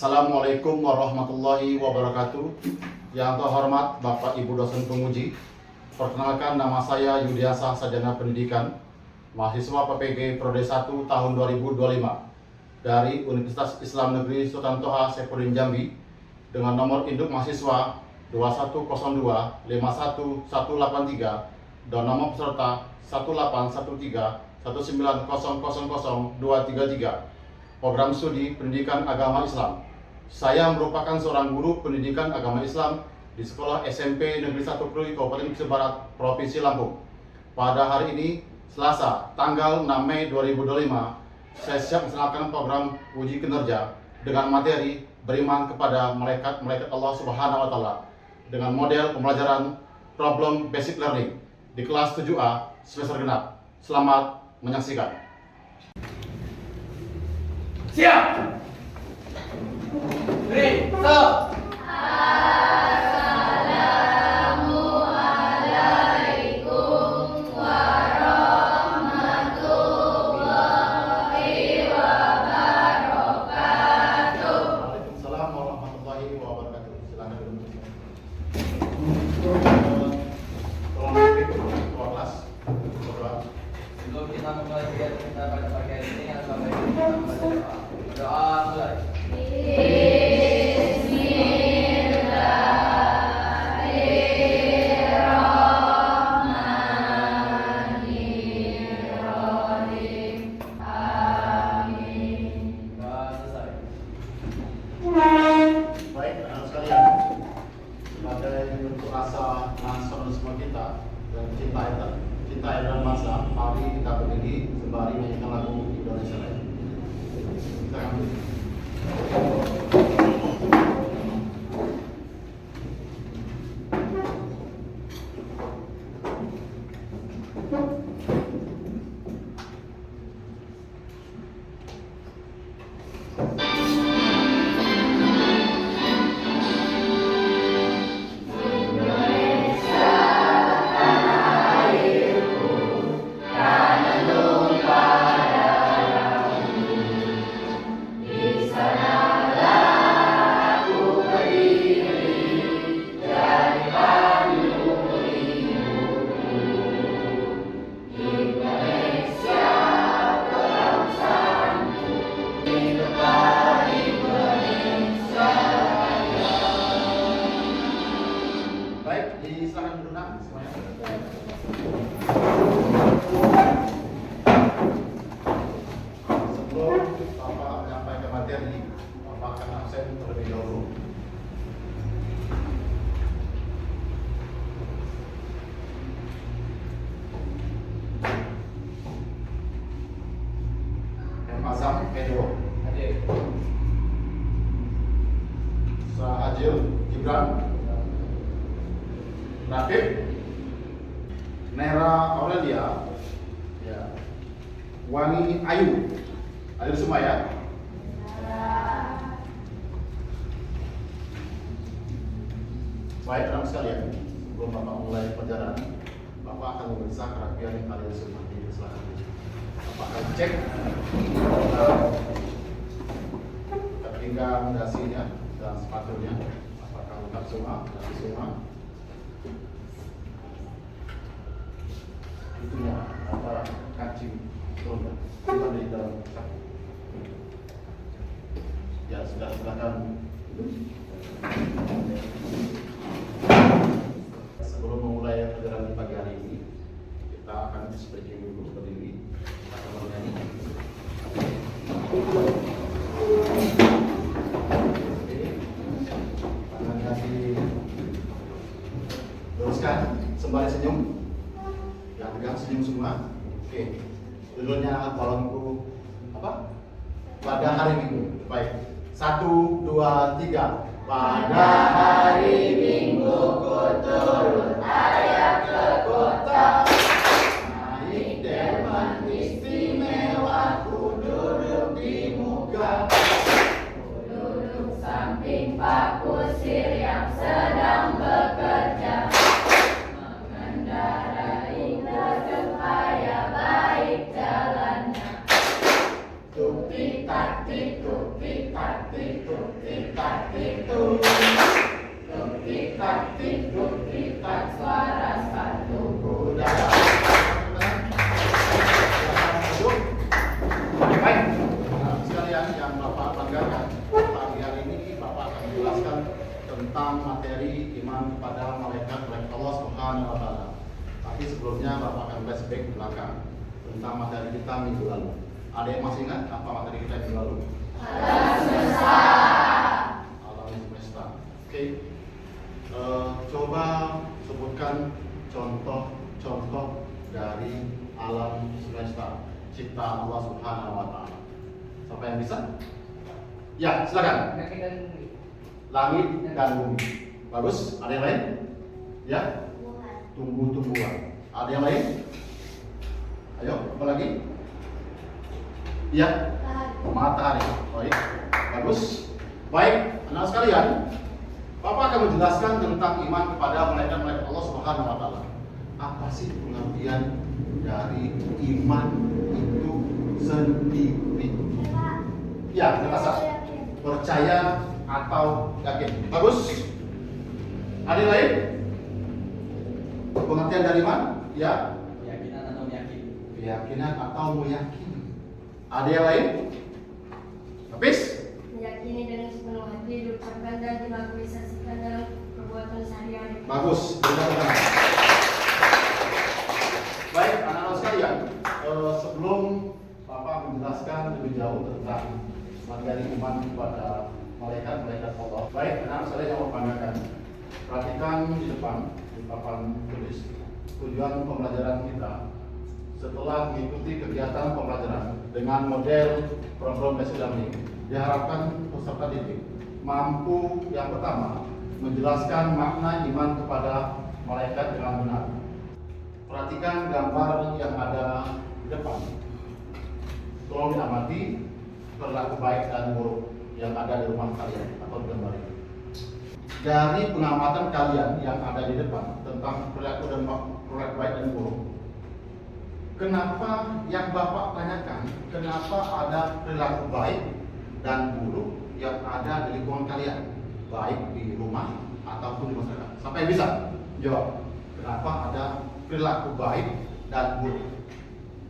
Assalamualaikum warahmatullahi wabarakatuh. Yang terhormat Bapak Ibu dosen penguji, perkenalkan nama saya Yudiasa Sarjana Pendidikan, mahasiswa PPG Prode 1 tahun 2025 dari Universitas Islam Negeri Sultan Toha Saifuddin Jambi dengan nomor induk mahasiswa 2102-51183 dan nomor peserta 1813191900233. Program studi Pendidikan Agama Islam. Saya merupakan seorang guru pendidikan agama Islam di Sekolah SMP Negeri 1 Krui, Kabupaten Pesisir Barat, Provinsi Lampung. Pada hari ini, Selasa, tanggal 6 Mei 2025, saya siap melaksanakan program uji kinerja dengan materi beriman kepada malaikat Allah Subhanahu wa Ta'ala dengan model pembelajaran problem basic learning di kelas 7A semester genap. Selamat menyaksikan. Siap. Ready, stop. Waalaikumsalam warahmatullahi wabarakatuh. Silakan duduk. Tolong keluar kelas. Sebelum kita memulai kegiatan kita pada pagi hari ini, kita membaca doa. Doa mulai. Baik, anak sekalian, sebagai bentuk rasa nasionalisme kita dan cinta dan bangsa, mari kita berdiri sembari menyanyikan lagu Indonesia Raya. Kita ambil. Baik, silakan duduk semuanya. Sebelum Bapak menyampaikan materi, Bapak akan absen terlebih dahulu. Azam Edo, Hadir. Sahajil Gibran, Rakib, Nera Aurelia, ya, Wani Ayu, hadir semua ya. Baik teman sekalian, sebelum Bapak mulai pelajaran, Bapak akan memeriksa kerapian yang kalian semua di silakan. Bapak akan cek pinggang dasinya dan sepatunya, apakah lengkap semua, dasi semua. Itunya apa kancing turun di dalam. Ya sudah, silakan. Sebelum memulai pelajaran di pagi hari ini, kita akan seperti dulu berdiri. Kita akan bernyanyi. Tangannya diluruskan sembari senyum. Yang pegang senyum semua. Oke. Judulnya kolomku apa? Pada hari Minggu. Baik. 1, 2, 3. Pada hari Minggu ku turun ayah ke kota. Naik delman istimewa, ku duduk di muka. Ku duduk samping Pak Kusir yang sedang bekerja, mengendarai truk supaya baik jalannya. Tupi tak tik, tupi tak tik, tupi sebelumnya Bapak akan flashback ke belakang tentang materi kita minggu lalu. Ada yang masih ingat apa materi kita minggu lalu? Alam semesta. Alam semesta. Oke. Coba sebutkan contoh-contoh dari alam semesta ciptaan Allah Subhanahu wa taala. Siapa yang bisa? Ya, silakan. Langit dan bumi. Bagus. Ada yang lain? Ya. Tumbuh-tumbuhan. Ada yang lain? Ayo, apa lagi? Ya. Matahari. Baik. Bagus. Baik, anak sekalian, Bapak akan menjelaskan tentang iman kepada malaikat-malaikat Allah Subhanahu wa taala. Apa sih pengertian dari iman itu sendiri? Ya, terasa. Percaya atau yakin. Bagus. Ada yang lain? Pengertian dari iman? Ya. Keyakinan atau meyakini. Keyakinan atau meyakini. Ada yang lain? Habis? Meyakini dengan sepenuh hati, diucapkan dan dimanifestasikan dalam perbuatan sehari-hari. Bagus. Berikan tangan. Baik, anak-anak sekalian, sebelum Bapak menjelaskan lebih jauh tentang materi iman kepada malaikat-malaikat Allah. Baik, anak-anak sekalian yang membanggakan. Perhatikan di depan, di papan tulis tujuan pembelajaran kita setelah mengikuti kegiatan pembelajaran dengan model program basic learning. Diharapkan peserta didik mampu yang pertama menjelaskan makna iman kepada malaikat dengan benar. Perhatikan gambar yang ada di depan. Tolong diamati perilaku baik dan buruk yang ada di rumah kalian atau di gambar ini. Dari pengamatan kalian yang ada di depan tentang perilaku dan perilaku baik dan buruk, kenapa yang Bapak tanyakan, kenapa ada perilaku baik dan buruk yang ada di lingkungan kalian, baik di rumah ataupun di masyarakat? Siapa yang bisa jawab? Kenapa ada perilaku baik dan buruk?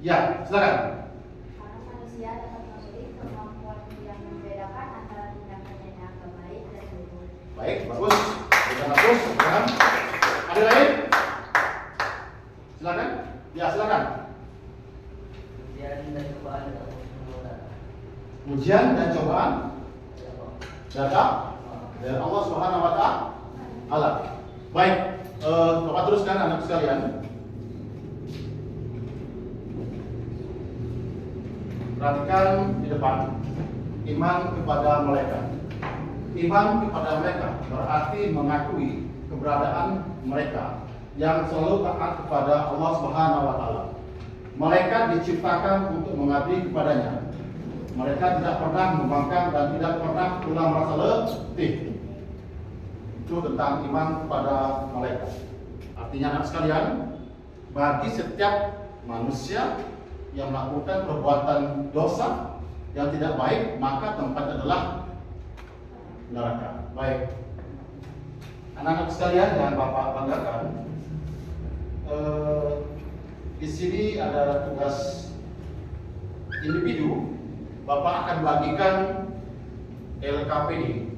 Ya, silakan. Karena manusia dapat memiliki kemampuan yang membedakan antara tindakan yang dianggap baik dan buruk. Baik, bagus. Sudah bagus. Silakan. Ada lain? Silakan. Ya, silakan. Ujian dan cobaan atau perbuatan. Ujian dan cobaan datang dari Allah Subhanahu wa taala. Baik, Bapak teruskan anak sekalian. Perhatikan di depan. Iman kepada malaikat. Iman kepada mereka berarti mengakui keberadaan mereka yang selalu taat kepada Allah Subhanahu wa taala. Malaikat diciptakan untuk mengabdi kepadanya. Mereka tidak pernah membangkang dan tidak pernah pula merasa letih. Itu tentang iman kepada malaikat. Artinya anak sekalian, bagi setiap manusia yang melakukan perbuatan dosa yang tidak baik, maka tempatnya adalah neraka. Baik, anak-anak sekalian yang Bapak banggakan, di sini ada tugas individu. Bapak akan bagikan LKPD.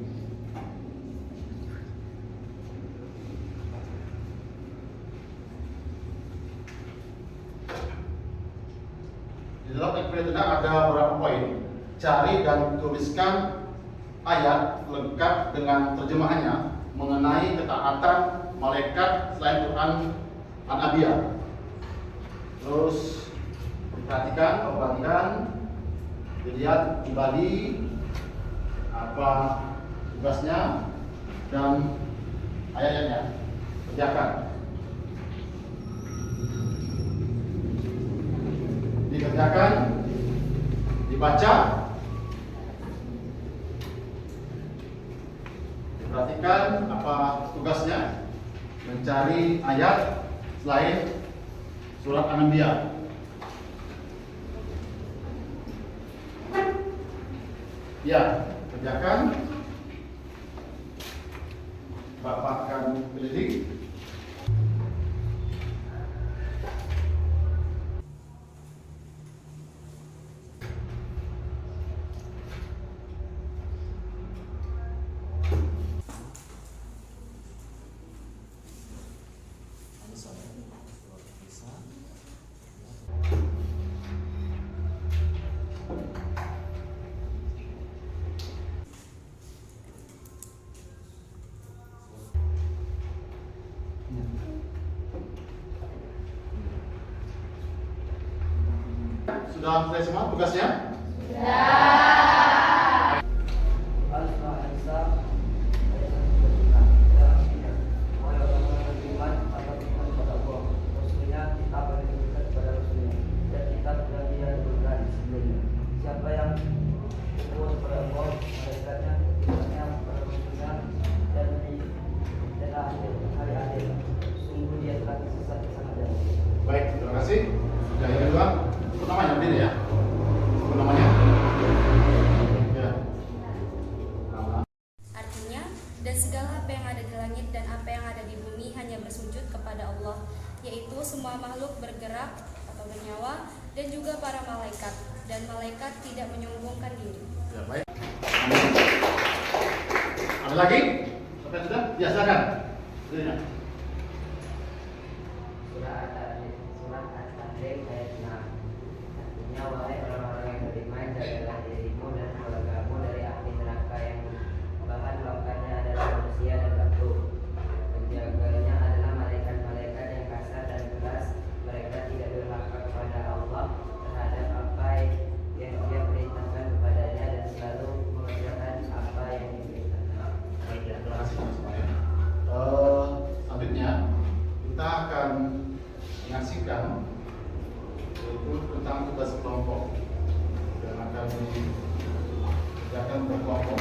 Di dalam LKPD ada beberapa poin. Cari dan tuliskan ayat lengkap dengan terjemahannya mengenai ketaatan malaikat selain Quran An-Nabiyah. Terus perhatikan pembagian, dilihat kembali apa tugasnya dan ayat-ayatnya. Kerjakan. Dikerjakan, dibaca, diperhatikan apa tugasnya, mencari ayat selain surat An-Nabiyah. Ya, kerjakan. Bapak akan melirik. Sudah selesai semua tugasnya? Siapa yang berbuat kepada Allah, malaikatnya, kitabnya, para rasulnya, dan hari akhir, sungguh dia telah tersesat sangat jauh. Baik, terima kasih. Sudah yang kedua, sebut namanya berdiri ya. Sebut namanya. Ya. Nama. Artinya, dan segala apa yang ada di langit dan apa yang ada di bumi hanya bersujud kepada Allah, yaitu semua makhluk bergerak atau bernyawa dan juga para malaikat, dan malaikat tidak menyombongkan diri. Ya, baik. Ada lagi? Sampai sudah? Ya, silakan. Berdirinya. Surat At-Tahrim ayat 6. Artinya, wahai orang-orang yang beriman, jagalah dirimu dan keluargamu dari api neraka yang bahan bakarnya adalah manusia dan batu. Penjaganya adalah malaikat-malaikat yang kasar dan keras. Mereka tidak durhaka kepada Allah terhadap apa yang Dia perintahkan kepadanya dan selalu mengerjakan apa yang diperintahkan. Baik, ya, terima kasih semuanya. Selanjutnya kita akan menyaksikan yaitu tentang tugas kelompok dan akan dikerjakan berkelompok.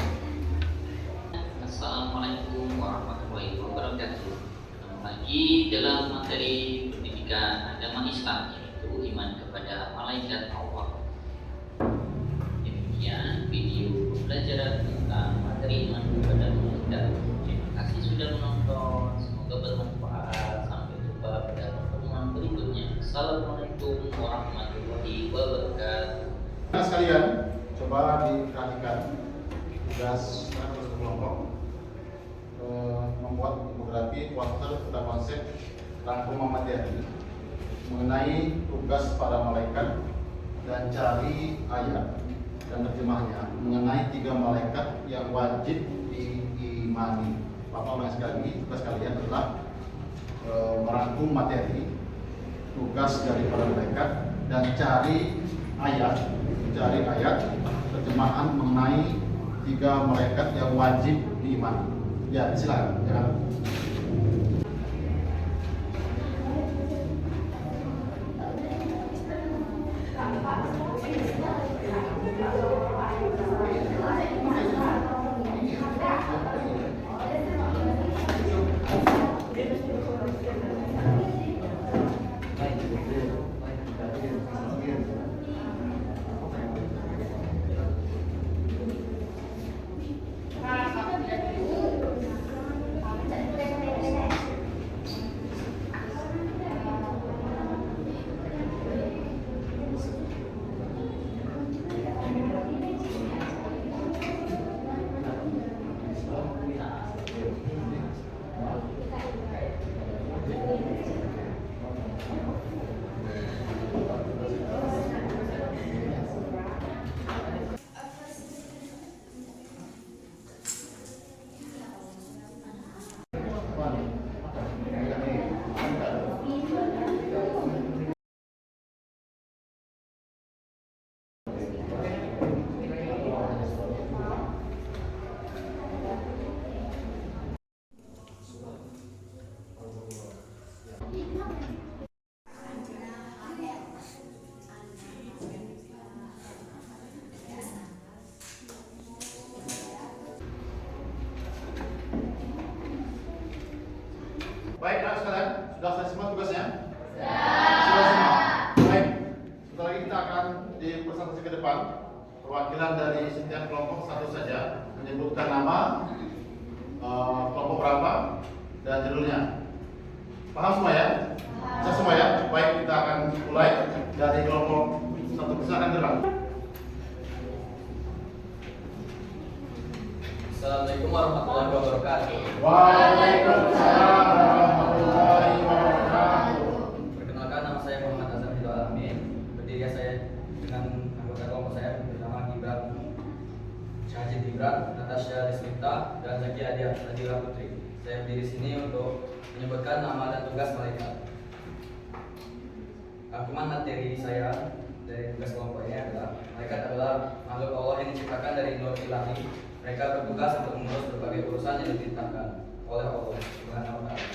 Assalamualaikum warahmatullahi wabarakatuh. Ketemu lagi dalam materi pendidikan agama Islam, yaitu iman kepada malaikat Allah. Demikian video pembelajaran tentang materi iman kepada malaikat. Terima kasih sudah menonton. Semoga bermanfaat. Sampai jumpa pada pertemuan berikutnya. Assalamualaikum warahmatullahi wabarakatuh. Nah, sekalian, coba diperhatikan tugas kelompok membuat infografi poster tentang konsep rangkuman materi mengenai tugas para malaikat dan cari ayat dan terjemahnya mengenai 3 malaikat yang wajib diimani. Bapak ulang sekali lagi, tugas kalian adalah merangkum materi tugas dari para malaikat dan cari ayat terjemahan mengenai 3 malaikat yang wajib diimani. Ya, silakan. Jangan. Baik, anak sekalian, sudah selesai semua tugasnya? Sudah semua. Baik, sebentar lagi kita akan di presentasi ke depan. Perwakilan dari setiap kelompok satu saja menyebutkan nama, kelompok berapa, dan judulnya. Paham semua ya? Bisa semua ya? Baik, kita akan mulai dari kelompok satu. Silakan gerak. Assalamualaikum warahmatullahi wabarakatuh. Waalaikumsalam warahmatullahi wabarakatuh. Perkenalkan, nama saya Muhammad Azhar Ridho Alamin. Berdiri saya dengan anggota kelompok saya bernama Gibran Syahjid Gibran, Natasha Desmita, dan Zaki Adila Putri. Saya berdiri sini untuk menyebutkan nama dan tugas malaikat. rangkuman materi saya dari tugas kelompok ini adalah malaikat adalah makhluk Allah yang diciptakan dari nur ilahi. Mereka bertugas untuk mengurus berbagai urusan yang diperintahkan oleh Allah Subhanahu wa Ta'ala.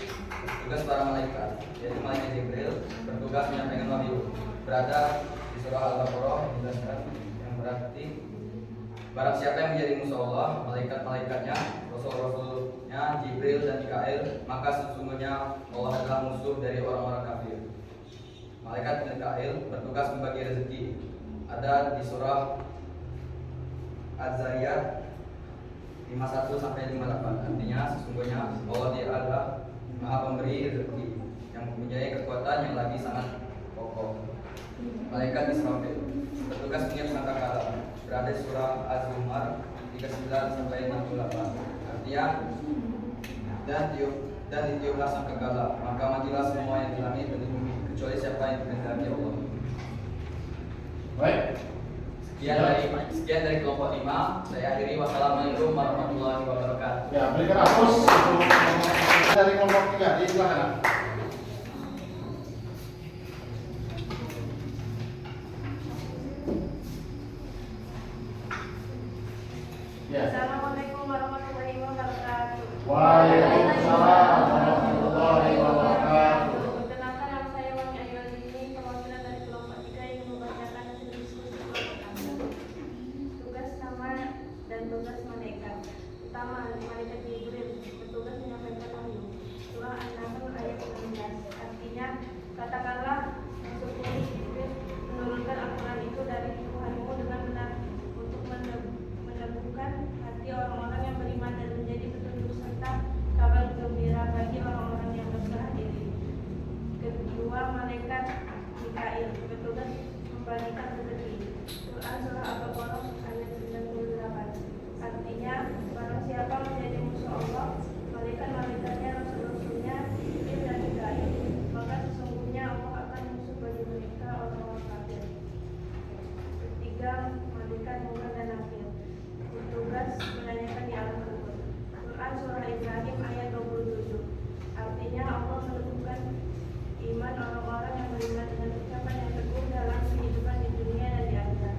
Tugas para malaikat, yaitu malaikat Jibril, bertugas menyampaikan wahyu, berada di surah Al-Baqarah yang dijelaskan, yang berarti barang siapa yang menjadi musuh Allah, malaikat-malaikatnya, rasul-rasulnya, Jibril dan Mikail, maka sesungguhnya Allah adalah musuh dari orang-orang kafir. Malaikat Mikail bertugas membagi rezeki, ada di surah Az-Zariyat 51-58. Artinya sesungguhnya Allah Dia adalah Maha Pemberi rezeki yang mempunyai kekuatan yang lagi sangat kokoh. Malaikat Israfil bertugas meniup sangkakala, berada di surah Az-Zumar 39-68. Artinya dan ditiuplah sangkakala, maka matilah semua yang di langit dan di bumi kecuali siapa yang dikehendaki Allah. Baik. Sekian dari kelompok 5. Saya akhiri. Wassalamualaikum warahmatullahi wabarakatuh. Ya, berikan aplaus untuk dari kelompok 3 di sebelah kanan. Ya. Assalamualaikum warahmatullahi wabarakatuh. Waalaikumsalam warahmatullahi wabarakatuh. Perkenalkan, nama saya Wani Ayualdini, perwakilan dari kelompok 3 yang membacakan hasil diskusi kelompok kami. Tugas nama dan tugas malaikat. Pertama, malaikat Jibril bertugas menyampaikan wahyu. Surah An-Nahl ayat 16. Artinya, katakanlah sesungguhnya Jibril menurunkan Al-Quran itu dari Tuhanmu dengan benar untuk meneguhkan hati orang-orang yang beriman dan menjadi petunjuk serta kabar gembira bagi orang-orang yang berserah diri. Kedua, malaikat Mikail bertugas membagikan rezeki. Quran surah Al-Baqarah ayat 98. Artinya, barang siapa menjadi musuh Allah, malaikat-malaikatnya, rasul-rasulnya, Jibril dan Mikail, maka sesungguhnya Allah akan musuh bagi mereka orang-orang kafir. Ketiga, malaikat Munkar dan Nakir bertugas menanyakan di alam kubur. Quran surah Ibrahim ayat 27. Artinya Allah menentukan iman orang-orang yang beriman dengan ucapan yang teguh dalam kehidupan di dunia dan di akhirat.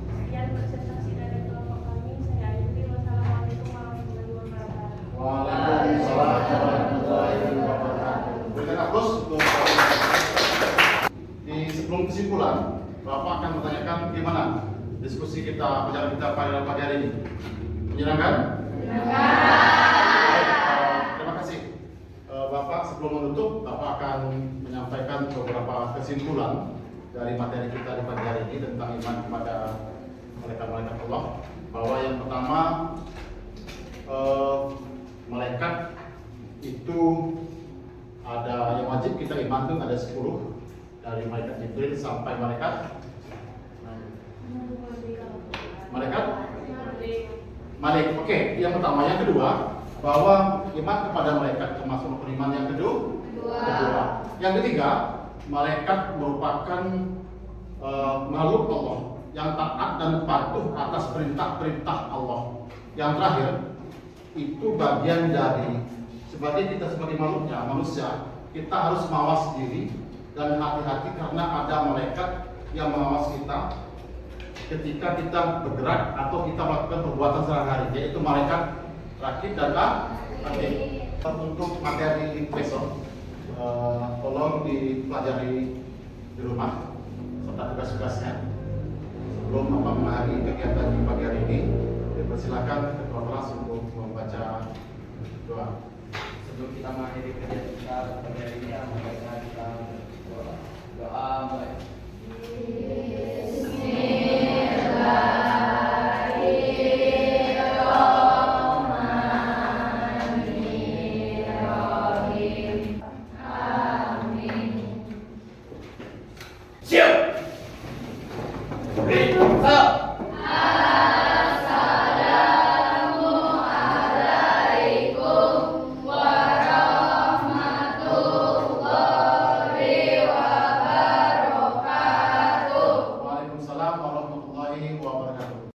Sekian presentasi dari kelompok kami. Saya akhiri. Wassalamualaikum warahmatullahi wabarakatuh. Waalaikumsalam warahmatullahi wabarakatuh. Berikan aplaus untuk di sebelum kesimpulan, Bapak akan menanyakan gimana diskusi kita, pelajaran kita pada pagi hari ini. Menyenangkan? Baik, terima kasih. Bapak sebelum menutup, Bapak akan menyampaikan beberapa kesimpulan dari materi kita di pagi hari ini tentang iman kepada malaikat-malaikat Allah. Bahwa yang pertama, malaikat itu ada yang wajib kita iman itu ada 10, dari malaikat Jibril sampai malaikat Malik. Oke, yang pertama. Yang kedua, bahwa iman kepada malaikat termasuk iman yang kedua. Yang ketiga, malaikat merupakan makhluk Allah yang taat dan patuh atas perintah-perintah Allah. Yang terakhir, itu bagian dari sebagai kita sebagai makhluknya, manusia, kita harus mawas diri dan hati-hati karena ada malaikat yang mengawas kita ketika kita bergerak atau kita melakukan perbuatan sehari-hari, yaitu malaikat rakib dan atid. Untuk materi besok, tolong dipelajari di rumah serta tugas-tugasnya. Sebelum mengakhiri kegiatan di pagi hari ini, dipersilakan ketua kelas untuk membaca doa. Sebelum kita mengakhiri kegiatan kita pagi hari ini, marilah kita doa mulai. Siap.